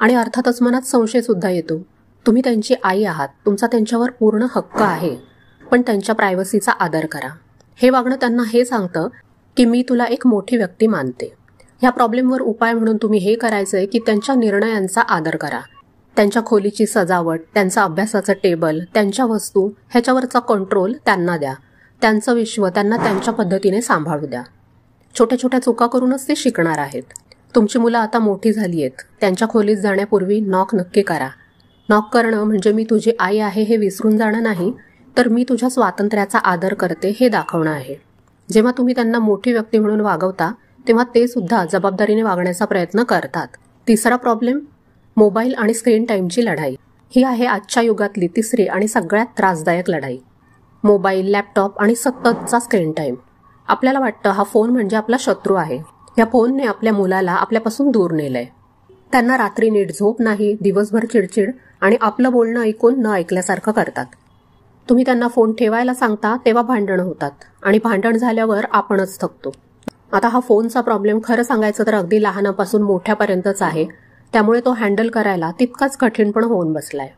आणि अर्थातच मनात संशय सुद्धा येतो. तुम्ही त्यांची आई आहात, तुमचा त्यांच्यावर पूर्ण हक्क आहे, पण त्यांच्या प्रायव्हसीचा आदर करा. हे वागणं त्यांना हे सांगतं की मी तुला एक मोठी व्यक्ती मानते. ह्या प्रॉब्लेमवर उपाय म्हणून तुम्ही हे करायचंय की त्यांच्या निर्णयांचा आदर करा. त्यांच्या खोलीची सजावट, त्यांचा अभ्यासाचं टेबल, त्यांच्या वस्तू ह्याच्यावरचा कंट्रोल त्यांना द्या. त्यांचं विश्व त्यांना त्यांच्या पद्धतीने सांभाळू द्या. छोट्या छोट्या चुका करूनच ते शिकणार आहेत. तुमची मुलं आता मोठी झाली आहेत. त्यांच्या खोलीत जाण्यापूर्वी नॉक नक्की करा. नॉक करणं म्हणजे मी तुझी आई आहे हे विसरून जाणं नाही, तर मी तुझ्या स्वातंत्र्याचा आदर करते हे दाखवणं आहे. जेव्हा तुम्ही त्यांना मोठी व्यक्ती म्हणून वागवता तेव्हा ते सुद्धा जबाबदारीने वागण्याचा प्रयत्न करतात. तिसरा प्रॉब्लेम, मोबाईल आणि स्क्रीन टाईमची लढाई. ही आहे आजच्या युगातली तिसरी आणि सगळ्यात त्रासदायक लढाई. मोबाईल, लॅपटॉप आणि सततचा स्क्रीन टाईम. आपल्याला वाटतं हा फोन म्हणजे आपला शत्रू आहे. या फोनने आपल्या मुलाला आपल्यापासून दूर नेलंय. त्यांना रात्री नीट झोप नाही, दिवसभर चिडचिड आणि आपलं बोलणं ऐकून न ऐकल्यासारखं करतात. तुम्ही त्यांना फोन ठेवायला सांगता तेव्हा भांडणं होतात आणि भांडण झाल्यावर आपणच थकतो. आता हा फोनचा प्रॉब्लेम खरं सांगायचं तर अगदी लहानापासून मोठ्यापर्यंतच आहे. त्यामुळे तो हँडल करायला तितकाच कठीण पण होऊन बसलाय.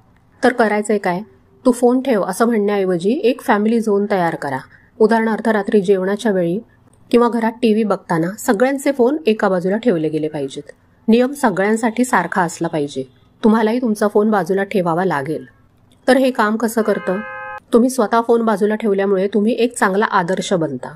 तर करायचंय काय? तू फोन ठेव असं म्हणण्याऐवजी एक फॅमिली झोन तयार करा. उदाहरणार्थ रात्री जेवणाच्या वेळी किंवा घरात टीव्ही बघताना सगळ्यांचे फोन एका बाजूला ठेवले गेले पाहिजेत. नियम सगळ्यांसाठी सारखा असला पाहिजे. तुम्हालाही तुमचा फोन बाजूला ठेवावा लागेल. तर हे काम कसं करतं? तुम्ही स्वतः फोन बाजूला ठेवल्यामुळे तुम्ही एक चांगला आदर्श बनता.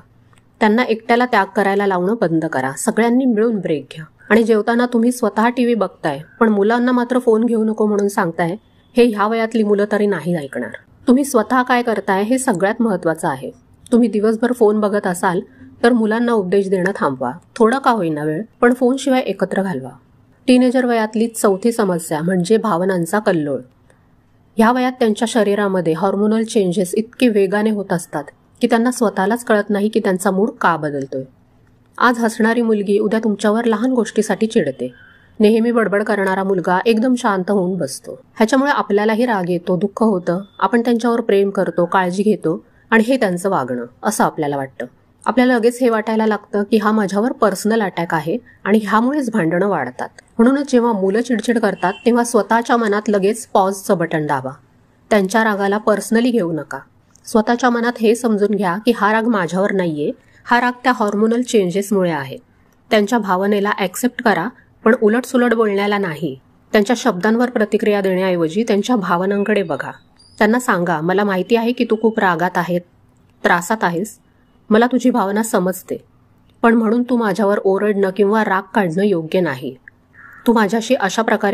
त्यांना एकट्याला त्याग करायला लावणं बंद करा. सगळ्यांनी मिळून ब्रेक घ्या. आणि जेवताना तुम्ही स्वतः टीव्ही बघताय पण मुलांना मात्र फोन घेऊ नको म्हणून सांगताय, हे ह्या वयातली मुलं तरी नाही ऐकणार. तुम्ही स्वतः काय करताय हे सगळ्यात महत्त्वाचं आहे. तुम्ही दिवसभर फोन बघत असाल तर मुलांना उपदेश देणं थांबवा. थोडा का होईना वेळ, पण फोनशिवाय एकत्र घालवा. टीनेजर वयातली चौथी समस्या म्हणजे भावनांचा कल्लोळ. ह्या वयात त्यांच्या शरीरामध्ये हॉर्मोनल चेंजेस इतके वेगाने होत असतात की त्यांना स्वतःलाच कळत नाही की त्यांचा मूड का बदलतोय. आज हसणारी मुलगी उद्या तुमच्यावर लहान गोष्टीसाठी चिडते. नेहमी बडबड करणारा मुलगा एकदम शांत होऊन बसतो. ह्याच्यामुळे आपल्यालाही राग येतो, दुःख होतं. आपण त्यांच्यावर प्रेम करतो, काळजी घेतो आणि हे त्यांचं वागणं असं आपल्याला वाटतं. आपल्याला लगेच हे वाटायला लागतं की हा माझ्यावर पर्सनल अटॅक आहे आणि ह्यामुळेच भांडणं वाढतात. म्हणूनच जेव्हा मुलं चिडचिड करतात तेव्हा स्वतःच्या मनात लगेच पॉजचं बटन दाबा. त्यांच्या रागाला पर्सनली घेऊ नका. स्वतःच्या मनात हे समजून घ्या की हा राग माझ्यावर नाहीये, हा राग त्या हॉर्मोनल चेंजेसमुळे आहे. त्यांच्या भावनेला ॲक्सेप्ट करा, पण उलटसुलट बोलण्याला नाही. त्यांच्या शब्दांवर प्रतिक्रिया देण्याऐवजी त्यांच्या भावनांकडे बघा. त्यांना सांगा, मला माहिती आहे की तू खूप रागात आहे, त्रासात आहेस. मला तुझी भावना समजते, पण म्हणून तू माझ्यावर ओरडणं किंवा राग काढणं योग्य नाही. तू माझ्याशी अशा प्रकारे